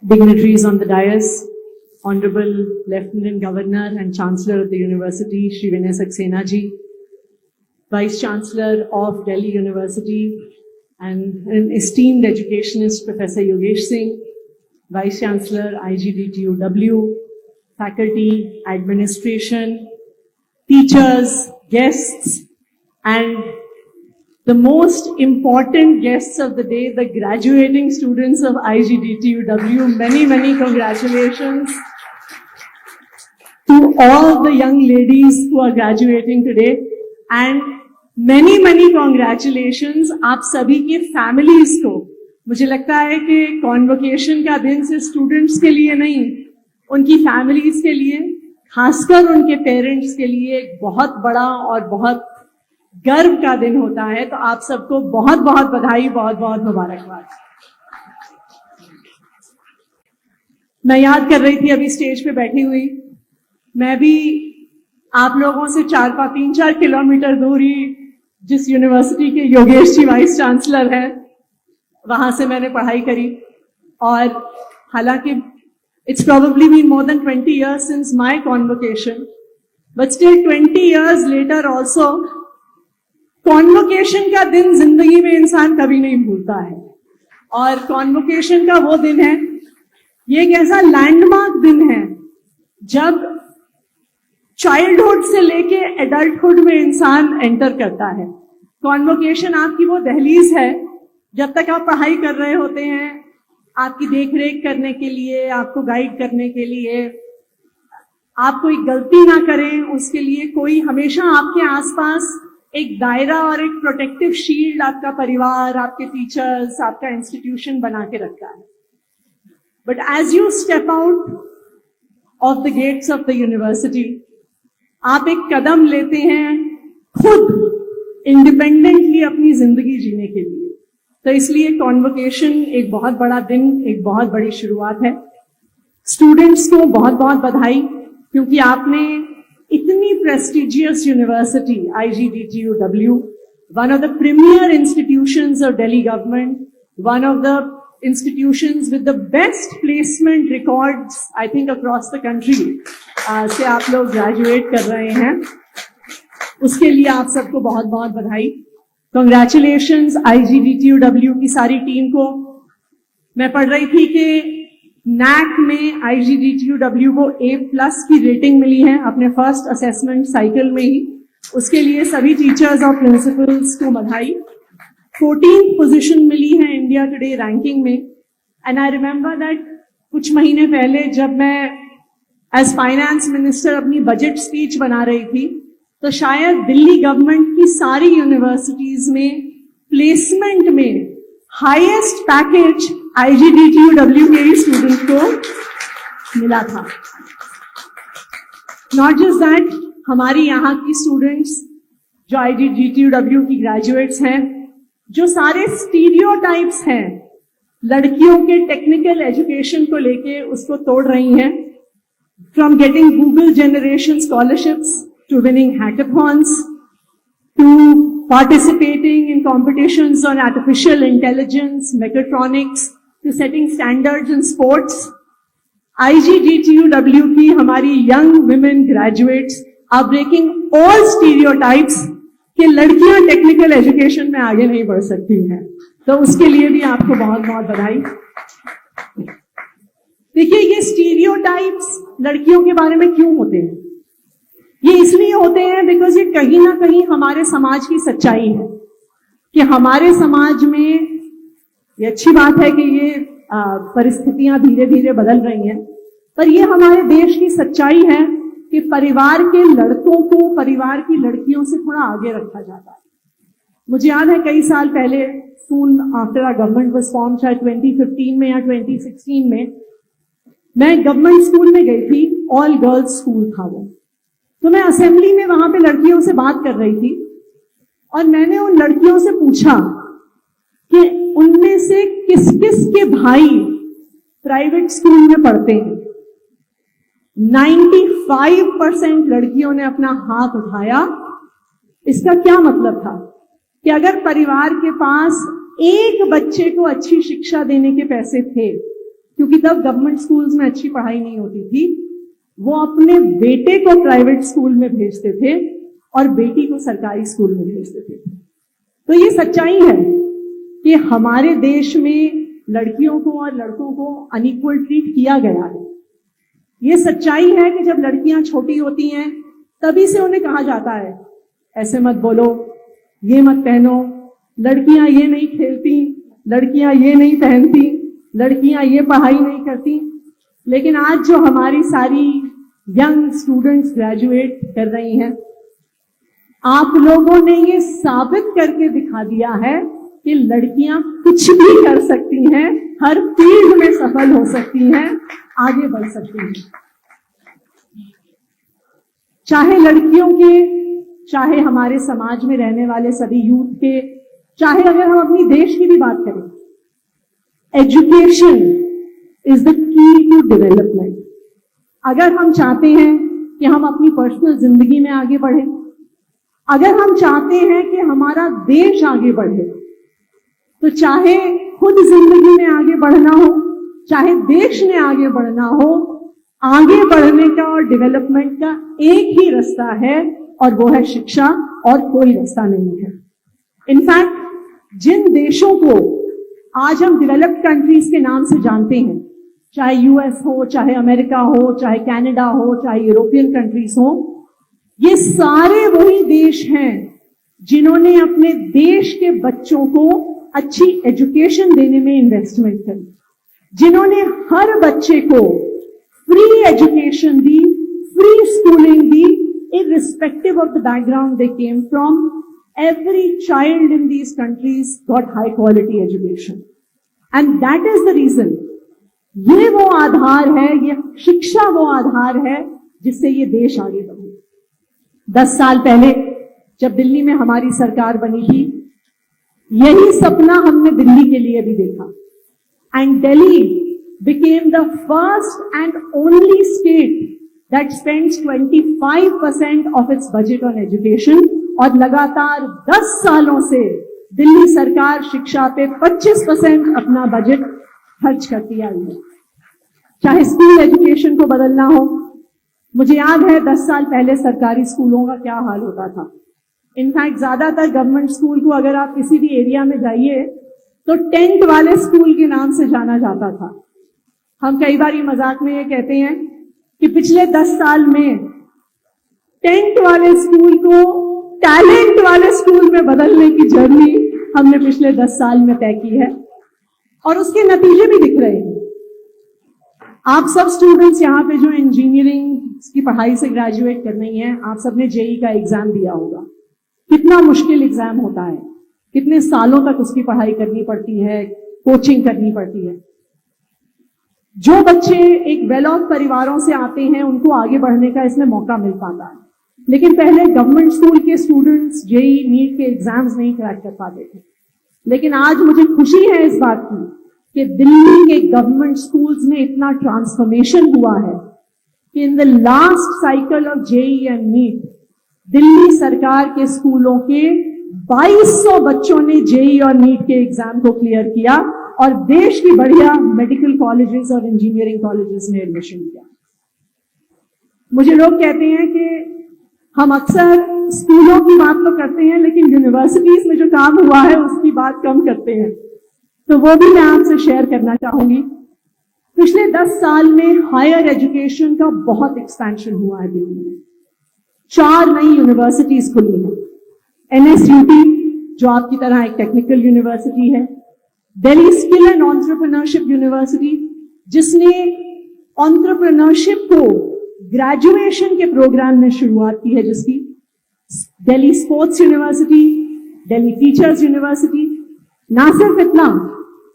dignitaries on the dais, Honorable Lieutenant Governor and Chancellor of the University, Shri Vinay Saxena ji, Vice Chancellor of Delhi University, and an esteemed educationist, Professor Yogesh Singh, Vice Chancellor, IGDTUW, faculty, administration, teachers, guests, and the most important guests of the day, the graduating students of IGDTUW. Many, many congratulations to all the young ladies who are graduating today, and many, many congratulations आप सभी के families को. मुझे लगता है कि convocation का दिन सिर्फ स्टूडेंट्स के लिए नहीं, उनकी फैमिलीज के लिए, खासकर उनके पेरेंट्स के लिए एक बहुत बड़ा और बहुत गर्व का दिन होता है. तो आप सबको बहुत बहुत बधाई, बहुत बहुत मुबारकबाद. मैं याद कर रही थी अभी स्टेज पे बैठी हुई, मैं भी आप लोगों से 3-4 किलोमीटर दूर ही जिस यूनिवर्सिटी के योगेश जी वाइस चांसलर हैं, वहां से मैंने पढ़ाई करी. और हालांकि it's probably been more than 20 years since my convocation, but still 20 years later also, convocation का दिन जिंदगी में इंसान कभी नहीं भूलता है. और कॉन्वोकेशन का वो दिन है, ये एक ऐसा लैंडमार्क दिन है जब चाइल्डहुड से लेके एडल्टहुड में इंसान एंटर करता है. कॉन्वोकेशन आपकी वो दहलीज है जब तक आप पढ़ाई कर रहे होते हैं, आपकी देखरेख करने के लिए, आपको गाइड करने के लिए, आप कोई गलती ना करें उसके लिए कोई हमेशा आपके आसपास एक दायरा और एक प्रोटेक्टिव शील्ड आपका परिवार, आपके टीचर्स, आपका इंस्टीट्यूशन बना के रखता है. But as you step out of the gates of the university, आप एक कदम लेते हैं खुद इंडिपेंडेंटली अपनी जिंदगी जीने के लिए. तो इसलिए कॉन्वोकेशन एक बहुत बड़ा दिन, एक बहुत बड़ी शुरुआत है. स्टूडेंट्स को बहुत बहुत बधाई, क्योंकि आपने इतनी prestigious university IGDTUW, one of the premier institutions of Delhi government, one of the institutions with the best placement records, I think across the country, से आप लोग ग्रेजुएट कर रहे हैं. उसके लिए आप सबको बहुत बहुत बधाई. Congratulations IGDTUW की सारी टीम को. मैं पढ़ रही थी कि NAC में IGDTUW को A+ की रेटिंग मिली है अपने फर्स्ट असेसमेंट साइकिल में ही. उसके लिए सभी टीचर्स और प्रिंसिपल्स को बधाई. 14th पोजीशन मिली है इंडिया टुडे रैंकिंग में. एंड आई रिमेंबर दैट कुछ महीने पहले जब मैं एज फाइनेंस मिनिस्टर अपनी बजट स्पीच बना रही थी, तो शायद दिल्ली गवर्नमेंट की सारी यूनिवर्सिटीज में प्लेसमेंट में हाईएस्ट पैकेज IGDTUW के ही स्टूडेंट को मिला था. नॉट जस्ट दैट, हमारी यहाँ की स्टूडेंट्स जो IGDTUW की ग्रेजुएट्स हैं, जो सारे स्टीरियोटाइप्स हैं लड़कियों के टेक्निकल एजुकेशन को लेके, उसको तोड़ रही हैं. From getting Google generation scholarships to winning hackathons to participating in competitions on artificial intelligence, mechatronics, to setting standards in sports. IGDTUW की हमारी young women graduates are breaking all stereotypes कि लड़कियां टेक्निकल एजुकेशन में आगे नहीं बढ़ सकती हैं. तो उसके लिए भी आपको बहुत बहुत बधाई. देखिए, ये स्टीरियोटाइप्स लड़कियों के बारे में क्यों होते हैं? ये इसलिए होते हैं बिकॉज ये कहीं ना कहीं हमारे समाज की सच्चाई है कि हमारे समाज में, ये अच्छी बात है कि ये परिस्थितियां धीरे धीरे बदल रही हैं, पर ये हमारे देश की सच्चाई है कि परिवार के लड़कों को परिवार की लड़कियों से थोड़ा आगे रखा जाता है. मुझे याद है कई साल पहले, soon after our government was form, शायद 2015 में या 2016 में, मैं गवर्नमेंट स्कूल में गई थी. ऑल गर्ल्स स्कूल था वो. तो मैं असेंबली में वहां पे लड़कियों से बात कर रही थी और मैंने उन लड़कियों से पूछा कि उनमें से किस किस के भाई प्राइवेट स्कूल में पढ़ते हैं. 95% लड़कियों ने अपना हाथ उठाया. इसका क्या मतलब था कि अगर परिवार के पास एक बच्चे को अच्छी शिक्षा देने के पैसे थे क्योंकि तब गवर्नमेंट स्कूल्स में अच्छी पढ़ाई नहीं होती थी, वो अपने बेटे को प्राइवेट स्कूल में भेजते थे और बेटी को सरकारी स्कूल में भेजते थे। तो ये सच्चाई है कि हमारे देश में लड़कियों को और लड़कों को अनइक्वल ट्रीट किया गया है। ये सच्चाई है कि जब लड़कियां छोटी होती हैं तभी से उन्हें कहा जाता है ऐसे मत बोलो, ये मत पहनो, लड़कियां ये नहीं खेलती, लड़कियां ये नहीं पहनती, लड़कियां ये पढ़ाई नहीं करती। लेकिन आज जो हमारी सारी यंग स्टूडेंट्स ग्रेजुएट कर रही हैं, आप लोगों ने ये साबित करके दिखा दिया है कि लड़कियां कुछ भी कर सकती हैं, हर फील्ड में सफल हो सकती हैं, आगे बढ़ सकती हैं। चाहे लड़कियों के, चाहे हमारे समाज में रहने वाले सभी यूथ के, चाहे अगर हम अपनी देश की भी बात करें, education is the key to development. अगर हम चाहते हैं कि हम अपनी पर्सनल जिंदगी में आगे बढ़े, अगर हम चाहते हैं कि हमारा देश आगे बढ़े, तो चाहे खुद जिंदगी में आगे बढ़ना हो, चाहे देश में आगे बढ़ना हो, आगे बढ़ने का और डेवलपमेंट का एक ही रास्ता है और वो है शिक्षा, और कोई रास्ता नहीं है। इनफैक्ट जिन देशों को आज हम डेवलप्ड कंट्रीज के नाम से जानते हैं, चाहे यूएस हो, चाहे अमेरिका हो, चाहे कनाडा हो, चाहे यूरोपियन कंट्रीज हो, ये सारे वही देश हैं जिन्होंने अपने देश के बच्चों को अच्छी एजुकेशन देने में इन्वेस्टमेंट करी, जिन्होंने हर बच्चे को free education the, free schooling the, irrespective of the background they came from. Every child in these countries got high quality education. And that is the reason, ये वो आधार है, ये शिक्षा वो आधार है जिससे ये देश आगे बढ़े। 10 साल पहले जब दिल्ली में हमारी सरकार बनी थी, यही सपना हमने दिल्ली के लिए भी देखा। And Delhi became the first and only state that spends 25% of its budget on education, और लगातार 10 सालों से दिल्ली सरकार शिक्षा पे 25% अपना बजट खर्च करती आई है। चाहे स्कूल एजुकेशन को बदलना हो, मुझे याद है 10 साल पहले सरकारी स्कूलों का क्या हाल होता था। इनफैक्ट ज्यादातर गवर्नमेंट स्कूल को अगर आप किसी भी एरिया में जाइए तो टेंट वाले स्कूल के नाम से जाना जाता था। हम कई बार ये मजाक में ये कहते हैं कि पिछले 10 साल में टेंट वाले स्कूल को टैलेंट वाले स्कूल में बदलने की जर्नी हमने पिछले 10 साल में तय की है, और उसके नतीजे भी दिख रहे हैं। आप सब स्टूडेंट्स यहाँ पे जो इंजीनियरिंग की पढ़ाई से ग्रेजुएट कर रही हैं, आप सबने जेईई का एग्जाम दिया होगा। कितना मुश्किल एग्जाम होता है, कितने सालों तक उसकी पढ़ाई करनी पड़ती है, कोचिंग करनी पड़ती है। जो बच्चे एक वेल ऑफ परिवारों से आते हैं उनको आगे बढ़ने का इसमें मौका मिल पाता है, लेकिन पहले गवर्नमेंट स्कूल के स्टूडेंट्स जेईई नीट के एग्जाम्स नहीं क्रैक कर पाते थे। लेकिन आज मुझे खुशी है इस बात की कि दिल्ली के गवर्नमेंट स्कूल्स में इतना ट्रांसफॉर्मेशन हुआ है कि in the last cycle of JEE and NEET Delhi सरकार के स्कूलों के 2200 बच्चों ने जेईई और नीट के एग्जाम को क्लियर किया और देश की बढ़िया मेडिकल कॉलेजेस और इंजीनियरिंग कॉलेजेस में एडमिशन किया। मुझे लोग कहते हैं कि हम अक्सर स्कूलों की बात तो करते हैं लेकिन यूनिवर्सिटीज में जो काम हुआ है उसकी बात कम करते हैं, तो वो भी मैं आपसे शेयर करना चाहूंगी। पिछले 10 साल में हायर एजुकेशन का बहुत एक्सपेंशन हुआ है दिल्ली में। 4 नई यूनिवर्सिटीज खुली हैं। एनएसयूटी जो आपकी तरह एक टेक्निकल यूनिवर्सिटी है, Delhi skill and entrepreneurship university जिसने एंटरप्रेन्योरशिप को ग्रेजुएशन के प्रोग्राम में शुरुआत की है, जिसकी Delhi sports university, Delhi teachers university. ना सिर्फ इतना,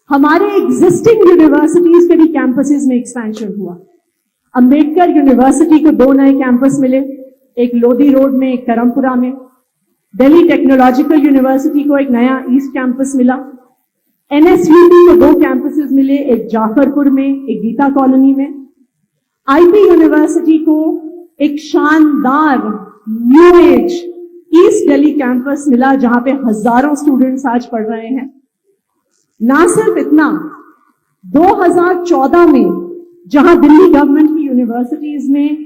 हमारे एग्जिस्टिंग यूनिवर्सिटीज के भी कैंपसेस में एक्सपेंशन हुआ। अंबेडकर यूनिवर्सिटी को 2 नए कैंपस मिले, एक लोधी रोड में, एक करमपुरा में। दिल्ली टेक्नोलॉजिकल यूनिवर्सिटी को एक नया ईस्ट कैंपस मिला। एनएसयूटी को 2 कैंपसेस मिले, एक जाफरपुर में, एक गीता कॉलोनी में। आईपी यूनिवर्सिटी को एक शानदार new age east Delhi campus मिला जहां पे हजारों स्टूडेंट्स आज पढ़ रहे हैं। ना सिर्फ इतना, 2014 में जहां दिल्ली गवर्नमेंट की यूनिवर्सिटीज में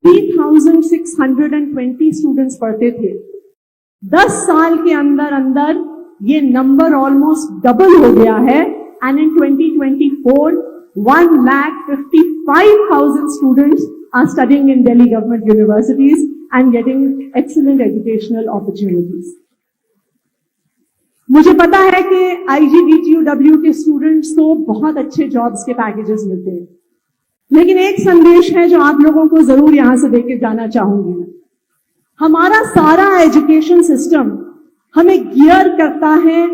3,620 स्टूडेंट्स पढ़ते थे, 10 साल के अंदर अंदर ये नंबर ऑलमोस्ट डबल हो गया है and in 2024 1,55,000 students are studying in Delhi government universities and getting excellent educational opportunities. मुझे पता है कि IGDTUW के स्टूडेंट्स को बहुत अच्छे जॉब्स के पैकेजेस मिलते हैं, लेकिन एक संदेश है जो आप लोगों को जरूर यहां से देके जाना चाहूंगी मैं। हमारा सारा एजुकेशन सिस्टम हमें गियर करता है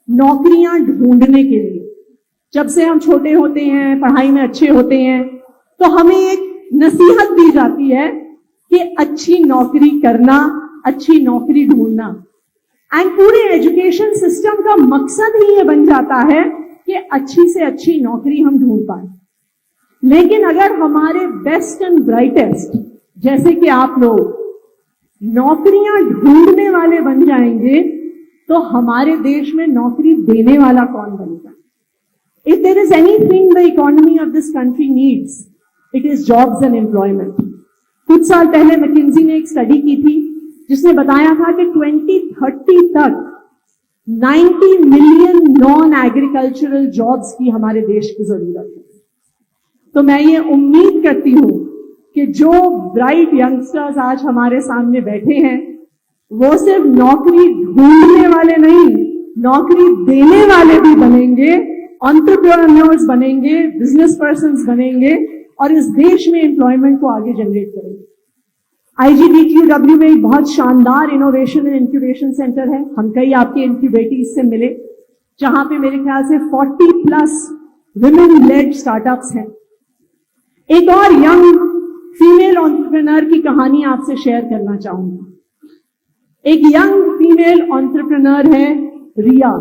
नौकरियां ढूंढने के लिए। जब से हम छोटे होते हैं, पढ़ाई में अच्छे होते हैं, तो हमें एक नसीहत दी जाती है कि अच्छी नौकरी करना, अच्छी नौकरी ढूंढना, एंड पूरे एजुकेशन सिस्टम का मकसद ही ये बन जाता है कि अच्छी से अच्छी नौकरी हम ढूंढ पाए। लेकिन अगर हमारे बेस्ट एंड ब्राइटेस्ट जैसे कि आप लोग नौकरियां ढूंढने वाले बन जाएंगे, तो हमारे देश में नौकरी देने वाला कौन बनेगा? If there is anything the economy of this country needs, it is jobs and employment. कुछ साल पहले मैकिन्जी ने एक स्टडी की थी जिसने बताया था कि 2030 तक 90 मिलियन नॉन एग्रीकल्चरल जॉब्स की हमारे देश की जरूरत है। तो मैं ये उम्मीद करती हूं कि जो ब्राइट यंगस्टर्स आज हमारे सामने बैठे हैं, वो सिर्फ नौकरी ढूंढने वाले नहीं, नौकरी देने वाले भी बनेंगे, एंटरप्रेन्योर्स बनेंगे, बिजनेस पर्सन्स बनेंगे और इस देश में एम्प्लॉयमेंट को आगे जनरेट करेंगे। IGDTUW में एक बहुत शानदार इनोवेशन एंड इंक्यूबेशन सेंटर है। हम कई आपके इंक्यूबेटीज से मिले, जहां पे मेरे ख्याल से 40+ विमेन लेड स्टार्टअप्स हैं। एक और यंग फीमेल एंटरप्रेन्योर की कहानी आपसे शेयर करना चाहूंगी। एक यंग फीमेल एंटरप्रेन्योर है रिया,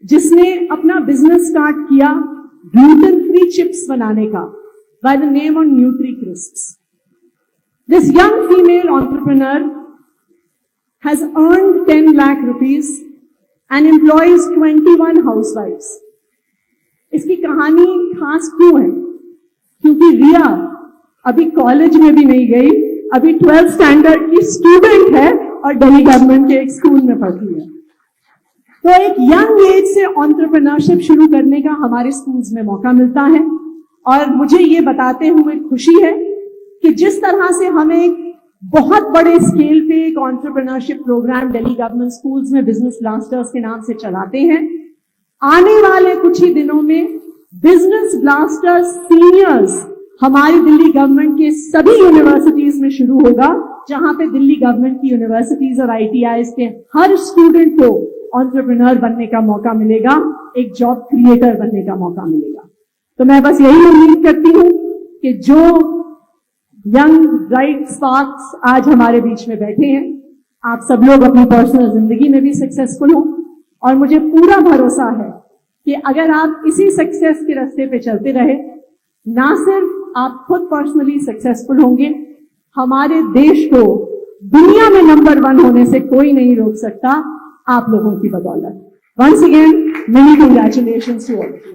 जिसने अपना बिजनेस स्टार्ट किया ग्लूटेन फ्री चिप्स बनाने का by the name of NutriCrisps. This young female entrepreneur has earned 10 lakh rupees and employs 21 housewives. इसकी कहानी खास क्यों है? क्योंकि रिया अभी कॉलेज में भी नहीं गई, अभी 12th स्टैंडर्ड की स्टूडेंट है और दिल्ली गवर्नमेंट के एक स्कूल में पढ़ती है। तो एक यंग एज से एंटरप्रेन्योरशिप शुरू करने का हमारे स्कूल्स में मौका मिलता है और मुझे ये बताते हुए खुशी है कि जिस तरह से हमें एक बहुत बड़े स्केल पे एक entrepreneurship program Delhi government schools में बिजनेस ब्लास्टर्स के नाम से चलाते हैं, आने वाले कुछ ही दिनों में बिजनेस ब्लास्टर्स सीनियर्स हमारी दिल्ली गवर्नमेंट के सभी यूनिवर्सिटीज में शुरू होगा, जहां पे दिल्ली गवर्नमेंट की यूनिवर्सिटीज और ITIs के हर स्टूडेंट को एंटरप्रेन्योर बनने का मौका मिलेगा, एक जॉब क्रिएटर बनने का मौका मिलेगा। तो मैं बस यही उम्मीद करती हूं कि जो यंग ब्राइट स्पार्क्स आज हमारे बीच में बैठे हैं, आप सब लोग अपनी पर्सनल जिंदगी में भी सक्सेसफुल हो, और मुझे पूरा भरोसा है कि अगर आप इसी सक्सेस के रास्ते पे चलते रहे, ना सिर्फ आप खुद पर्सनली सक्सेसफुल होंगे, हमारे देश को दुनिया में नंबर 1 होने से कोई नहीं रोक सकता, आप लोगों की बदौलत। Once again many congratulations to all of you.